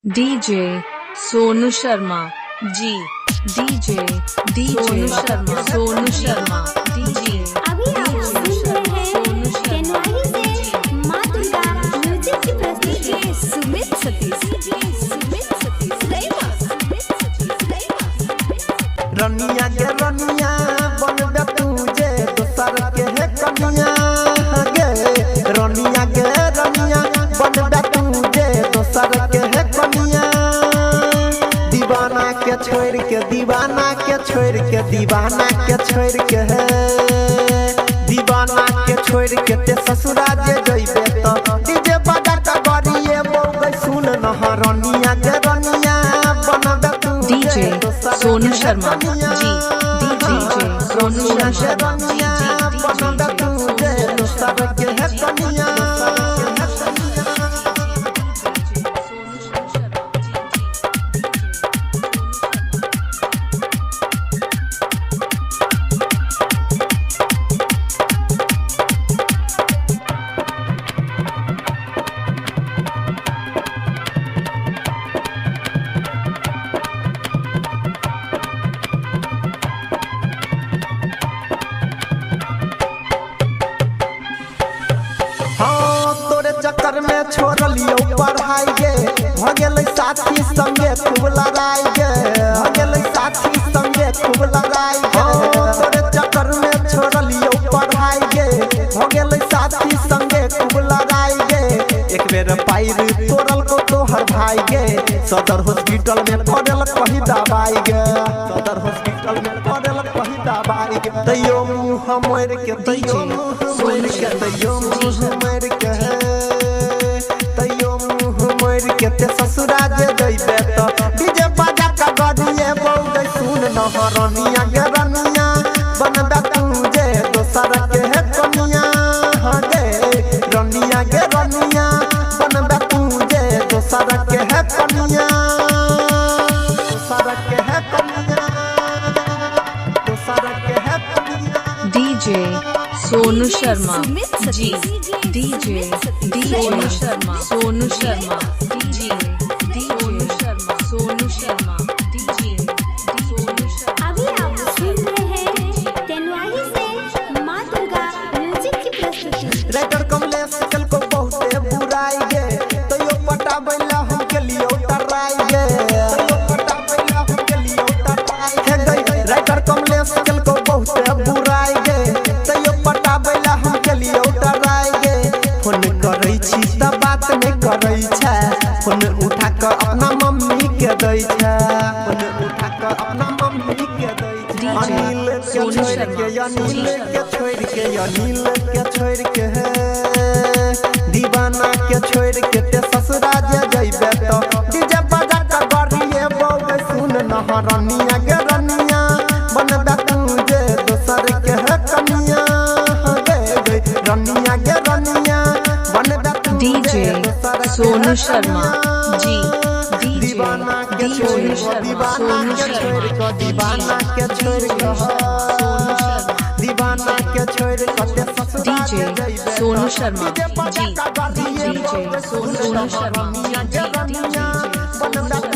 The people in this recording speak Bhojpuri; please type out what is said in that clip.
DJ Sonu Sharma जी DJ Sonu Sharma DJ अभी आप सुन रहे हैं तेनवाही से माँ दुर्गा म्यूजिक की प्रस्तुति सुमित सतीश रनिया के रनिया बनबे तुझे दोसर के है कनिया गे रनिया के रनिया बनबे तुझे दोसर के है कनिया दीवाना के छोड़ के दीवाना के छोड़ के दीवाना के छोड़ के है दीवाना के छोड़ के ते ससुरा जे जइबे तो डीजे बजा के गरिए बौगे सुन न रनिया के रनिया बनबे DJ Sonu Sharma जी DJ Sonu Sharma जी चक्कर में छोड़ लियो पढ़ाई गे भ गेलै साथी संगे खूब लड़ाई गे भ गेलै साथी संगे खूब लड़ाई गे तोरे चक्कर में छोड़ लियो पढ़ाई गे भ गेलै साथी संगे खूब लड़ाई गे एक बेर पैर तोड़ल को तोहर भाई गे सदर हॉस्पिटल में पड़ल कही दवाई गे सदर हॉस्पिटल में पड़ल कही दवाई गे तैयो मुंह मोर के तैयो मुंह मोर के तैयो मुंह मोर के केते ससुरा जे जइबे तो डीजे बजा के गरिए बौगे सुन न रनिया के रनिया बनबे तुझे दोसर के है कनिया गे रनिया के रनिया बनबे तुझे दोसर के है कनिया दोसर के है कनिया दोसर के है कनिया DJ Sonu Sharma जी DJ Sonu Sharma Sonu Sharma जी Sonu Sharma Sonu Sharma जी Sonu Sharma अभी आप सुन रहे हैं तेनवाही से माँ दुर्गा म्यूजिक की प्रस्तुति राइटर कमलेश कल को बहुते बुराई गे तो यो पटा बैला हम के लिए उतराई गे तो यो पटा बैला हम के लिए उतराई हे गई राइटर कमलेश कल को बहुते बुराई गे तो यो पटा बैला हम के लिए उतराई गे फोन करै छी त बात नहीं करै छै फोन उठा के अपना मम्मी के दै छै फोन उठा के अपना मम्मी के दै छै अनिल के छोड़ के अनिल के छोड़ के अनिल के छोड़ के दीवाना के छोड़ के ते ससुरा जे जइबे तो डीजे बजा के गरिए बौगे सुन न रनिया के रनिया बनबे तुझे दोसर के है कनिया गे रनिया के रनिया बनबे DJ Sonu Sharma जी DJ दीवाना के छोड़ के दीवाना के छोड़ के दीवाना के छोड़ के दीवाना के छोड़ के ससुरा DJ Sonu Sharma जी DJ Sonu Sharma जी DJ Sonu Sharma